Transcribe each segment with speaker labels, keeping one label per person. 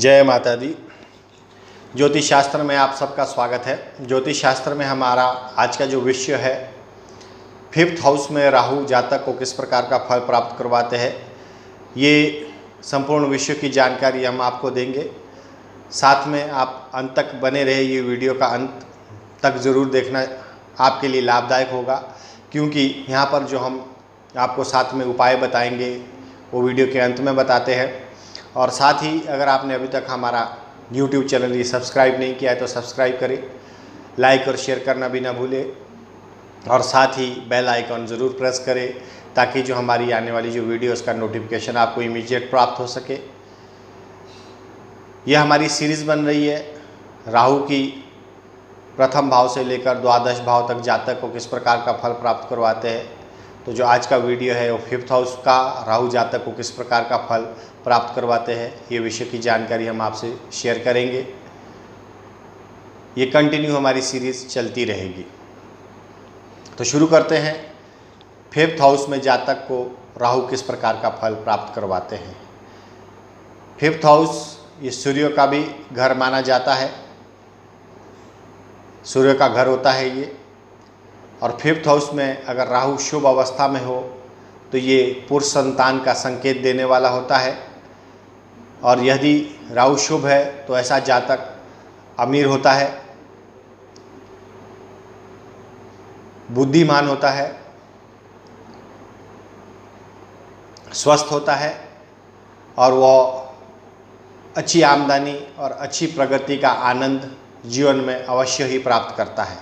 Speaker 1: जय माता दी। ज्योतिष शास्त्र में आप सबका स्वागत है। ज्योतिष शास्त्र में हमारा आज का जो विषय है, 5th हाउस में राहु जातक को किस प्रकार का फल प्राप्त करवाते हैं, ये संपूर्ण विषय की जानकारी हम आपको देंगे। साथ में आप अंत तक बने रहे, ये वीडियो का अंत तक ज़रूर देखना आपके लिए लाभदायक होगा, क्योंकि यहाँ पर जो हम आपको साथ में उपाय बताएंगे वो वीडियो के अंत में बताते हैं। और साथ ही अगर आपने अभी तक हमारा YouTube चैनल ये सब्सक्राइब नहीं किया है तो सब्सक्राइब करें, लाइक और शेयर करना भी ना भूलें, और साथ ही बेल आइकॉन ज़रूर प्रेस करें ताकि जो हमारी आने वाली जो वीडियोस का नोटिफिकेशन आपको इमीडिएट प्राप्त हो सके। यह हमारी सीरीज़ बन रही है राहु की प्रथम भाव से लेकर द्वादश भाव तक जातक को किस प्रकार का फल प्राप्त करवाते हैं। तो जो आज का वीडियो है वो 5th हाउस का राहु जातक को किस प्रकार का फल प्राप्त करवाते हैं, ये विषय की जानकारी हम आपसे शेयर करेंगे। ये कंटिन्यू हमारी सीरीज़ चलती रहेगी। तो शुरू करते हैं। 5th हाउस में जातक को राहु किस प्रकार का फल प्राप्त करवाते हैं। 5th हाउस ये सूर्य का भी घर माना जाता है, सूर्य का घर होता है ये। और 5th हाउस में अगर राहु शुभ अवस्था में हो तो ये पुरुष संतान का संकेत देने वाला होता है। और यदि राहु शुभ है तो ऐसा जातक अमीर होता है, बुद्धिमान होता है, स्वस्थ होता है, और वह अच्छी आमदनी और अच्छी प्रगति का आनंद जीवन में अवश्य ही प्राप्त करता है।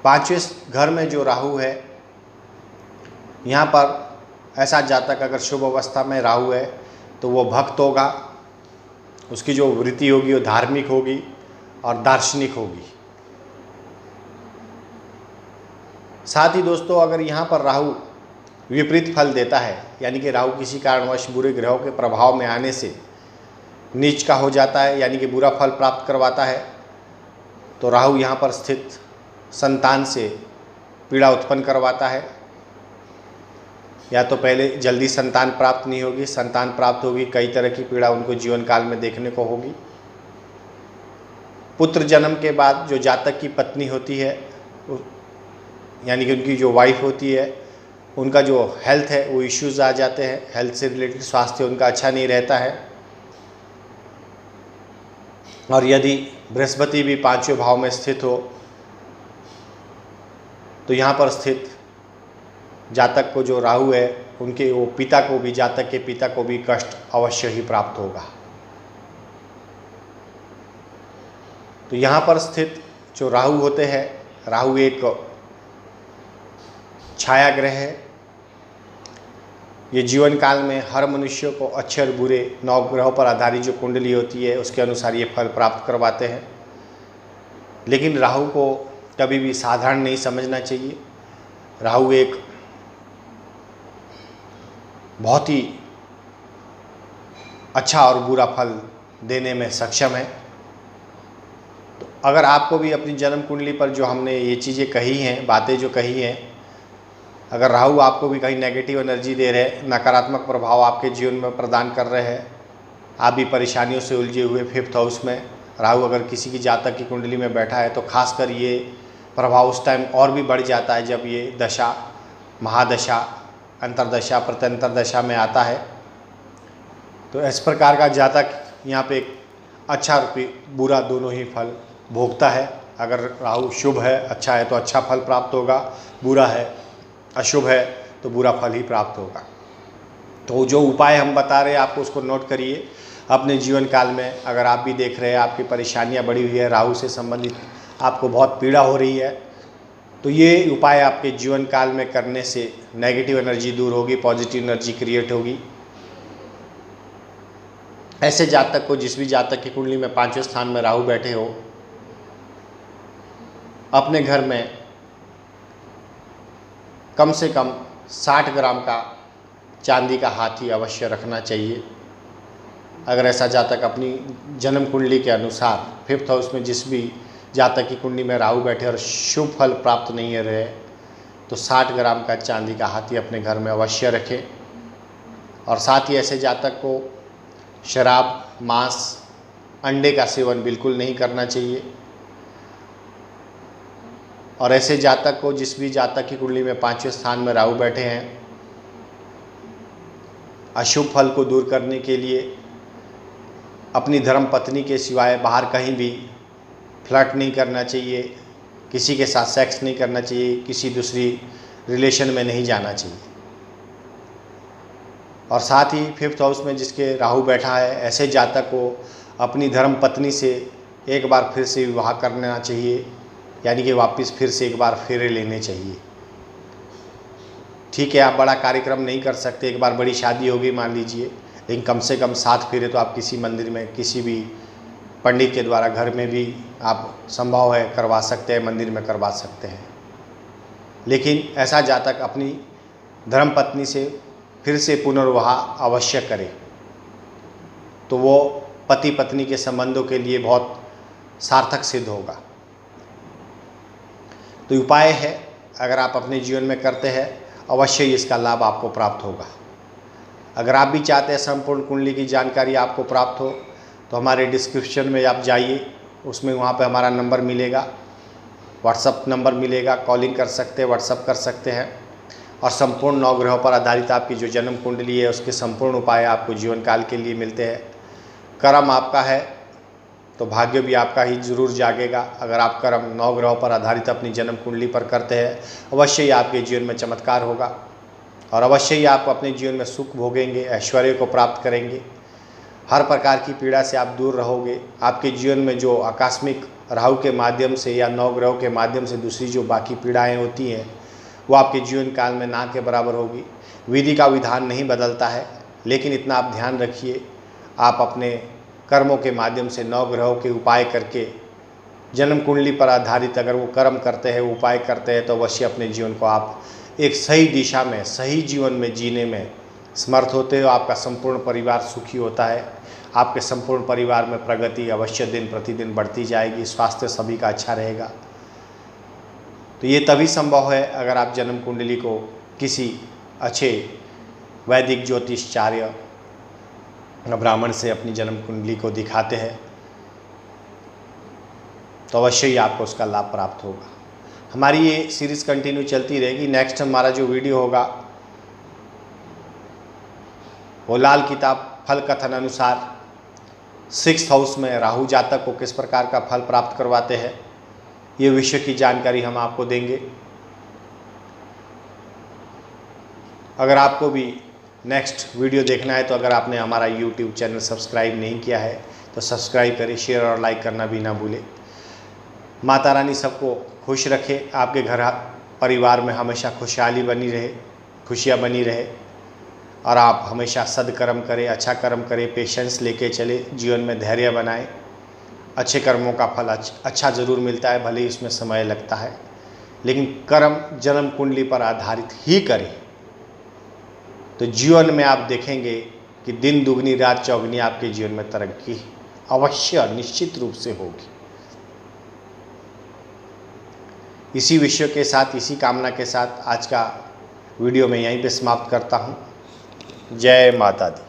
Speaker 1: 5वें घर में जो राहु है, यहाँ पर ऐसा जातक अगर शुभ अवस्था में राहु है तो वो भक्त होगा, उसकी जो वृत्ति होगी वो धार्मिक होगी और दार्शनिक होगी। साथ ही दोस्तों, अगर यहाँ पर राहु विपरीत फल देता है, यानी कि राहु किसी कारणवश बुरे ग्रहों के प्रभाव में आने से नीच का हो जाता है, यानी कि बुरा फल प्राप्त करवाता है, तो राहु यहाँ पर स्थित संतान से पीड़ा उत्पन्न करवाता है। या तो पहले जल्दी संतान प्राप्त नहीं होगी, संतान प्राप्त होगी, कई तरह की पीड़ा उनको जीवन काल में देखने को होगी। पुत्र जन्म के बाद जो जातक की पत्नी होती है, यानी कि उनकी जो वाइफ होती है, उनका जो हेल्थ है वो इश्यूज़ आ जाते हैं, हेल्थ से रिलेटेड स्वास्थ्य उनका अच्छा नहीं रहता है। और यदि बृहस्पति भी 5वें भाव में स्थित हो तो यहाँ पर स्थित जातक को जो राहु है, उनके वो पिता को भी, जातक के पिता को भी कष्ट अवश्य ही प्राप्त होगा। तो यहाँ पर स्थित जो राहु होते हैं, राहु एक छाया ग्रह है। ये जीवन काल में हर मनुष्य को अच्छे और बुरे 9 ग्रहों पर आधारित जो कुंडली होती है उसके अनुसार ये फल प्राप्त करवाते हैं। लेकिन राहु को कभी भी साधारण नहीं समझना चाहिए। राहु एक बहुत ही अच्छा और बुरा फल देने में सक्षम है। तो अगर आपको भी अपनी जन्म कुंडली पर जो हमने ये चीज़ें कही हैं, बातें जो कही हैं, अगर राहु आपको भी कहीं नेगेटिव एनर्जी दे रहे हैं, नकारात्मक प्रभाव आपके जीवन में प्रदान कर रहे हैं, आप भी परेशानियों से उलझे हुए 5th हाउस में राहु अगर किसी की जातक की कुंडली में बैठा है, तो खासकर ये प्रभाव उस टाइम और भी बढ़ जाता है जब ये दशा, महादशा, अंतरदशा, प्रत्यंतर दशा में आता है। तो इस प्रकार का जातक यहाँ पे एक अच्छा और बुरा दोनों ही फल भोगता है। अगर राहु शुभ है, अच्छा है, तो अच्छा फल प्राप्त होगा, बुरा है, अशुभ है, तो बुरा फल ही प्राप्त होगा। तो जो उपाय हम बता रहे हैं आपको, उसको नोट करिए अपने जीवन काल में। अगर आप भी देख रहे हैं आपकी परेशानियां बढ़ी हुई है, राहु से संबंधित आपको बहुत पीड़ा हो रही है, तो ये उपाय आपके जीवन काल में करने से नेगेटिव एनर्जी दूर होगी, पॉजिटिव एनर्जी क्रिएट होगी। ऐसे जातक को, जिस भी जातक की कुंडली में 5वें स्थान में राहु बैठे हो, अपने घर में कम से कम 60 ग्राम का चांदी का हाथी अवश्य रखना चाहिए। अगर ऐसा जातक अपनी जन्म कुंडली के अनुसार 5th हाउस में जिस भी जातक की कुंडली में राहु बैठे और शुभ फल प्राप्त नहीं रहे, तो 60 ग्राम का चांदी का हाथी अपने घर में अवश्य रखें। और साथ ही ऐसे जातक को शराब, मांस, अंडे का सेवन बिल्कुल नहीं करना चाहिए। और ऐसे जातक को, जिस भी जातक की कुंडली में 5वें स्थान में राहु बैठे हैं, अशुभ फल को दूर करने के लिए अपनी धर्म पत्नी के सिवाय बाहर कहीं भी फ्लर्ट नहीं करना चाहिए, किसी के साथ सेक्स नहीं करना चाहिए, किसी दूसरी रिलेशन में नहीं जाना चाहिए। और साथ ही 5th हाउस में जिसके राहु बैठा है, ऐसे जातक को अपनी धर्म पत्नी से एक बार फिर से विवाह करना चाहिए, यानी कि वापस फिर से एक बार फेरे लेने चाहिए। ठीक है, आप बड़ा कार्यक्रम नहीं कर सकते, एक बार बड़ी शादी होगी मान लीजिए, लेकिन कम से कम 7 फेरे तो आप किसी मंदिर में, किसी भी पंडित के द्वारा, घर में भी आप संभव है करवा सकते हैं, मंदिर में करवा सकते हैं। लेकिन ऐसा जातक अपनी धर्म पत्नी से फिर से पुनर्विवाह अवश्य करे, तो वो पति पत्नी के संबंधों के लिए बहुत सार्थक सिद्ध होगा। तो उपाय है, अगर आप अपने जीवन में करते हैं, अवश्य इसका लाभ आपको प्राप्त होगा। अगर आप भी चाहते हैं संपूर्ण कुंडली की जानकारी आपको प्राप्त हो, तो हमारे डिस्क्रिप्शन में आप जाइए, उसमें वहाँ पे हमारा नंबर मिलेगा, व्हाट्सअप नंबर मिलेगा, कॉलिंग कर सकते हैं, व्हाट्सअप कर सकते हैं। और संपूर्ण 9 ग्रहों पर आधारित आपकी जो जन्म कुंडली है, उसके संपूर्ण उपाय आपको जीवन काल के लिए मिलते हैं। कर्म आपका है तो भाग्य भी आपका ही जरूर जागेगा। अगर आप कर्म 9 ग्रहों पर आधारित अपनी जन्म कुंडली पर करते हैं, अवश्य ही आपके जीवन में चमत्कार होगा और अवश्य ही आप अपने जीवन में सुख भोगेंगे, ऐश्वर्य को प्राप्त करेंगे, हर प्रकार की पीड़ा से आप दूर रहोगे। आपके जीवन में जो आकस्मिक राहु के माध्यम से या 9 ग्रहों के माध्यम से दूसरी जो बाकी पीड़ाएँ होती हैं, वो आपके जीवन काल में ना के बराबर होगी। विधि का विधान नहीं बदलता है, लेकिन इतना आप ध्यान रखिए, आप अपने कर्मों के माध्यम से 9 ग्रहों के उपाय करके जन्म कुंडली पर आधारित अगर वो कर्म करते हैं, उपाय करते हैं, तो अवश्य अपने जीवन को आप एक सही दिशा में, सही जीवन में जीने में समर्थ होते हो। आपका संपूर्ण परिवार सुखी होता है, आपके संपूर्ण परिवार में प्रगति अवश्य दिन प्रतिदिन बढ़ती जाएगी, स्वास्थ्य सभी का अच्छा रहेगा। तो ये तभी संभव है अगर आप जन्म कुंडली को किसी अच्छे वैदिक ज्योतिषाचार्य ब्राह्मण से अपनी जन्म कुंडली को दिखाते हैं, तो अवश्य ही आपको उसका लाभ प्राप्त होगा। हमारी ये सीरीज़ कंटिन्यू चलती रहेगी। नेक्स्ट हमारा जो वीडियो होगा वो लाल किताब फल कथन अनुसार 6th हाउस में राहु जातक को किस प्रकार का फल प्राप्त करवाते हैं, ये विषय की जानकारी हम आपको देंगे। अगर आपको भी नेक्स्ट वीडियो देखना है, तो अगर आपने हमारा YouTube चैनल सब्सक्राइब नहीं किया है तो सब्सक्राइब करें, शेयर और लाइक करना भी ना भूलें। माता रानी सबको खुश रखे, आपके घर परिवार में हमेशा खुशहाली बनी रहे, खुशियाँ बनी रहे, और आप हमेशा सदकर्म करें, अच्छा कर्म करें, पेशेंस लेके चले, जीवन में धैर्य बनाएं। अच्छे कर्मों का फल अच्छा ज़रूर मिलता है, भले ही इसमें समय लगता है, लेकिन कर्म जन्म कुंडली पर आधारित ही करें, तो जीवन में आप देखेंगे कि दिन दुगनी रात चौगनी आपके जीवन में तरक्की अवश्य निश्चित रूप से होगी। इसी विषय के साथ, इसी कामना के साथ आज का वीडियो मैं यहीं पे समाप्त करता हूँ। जय माता दी।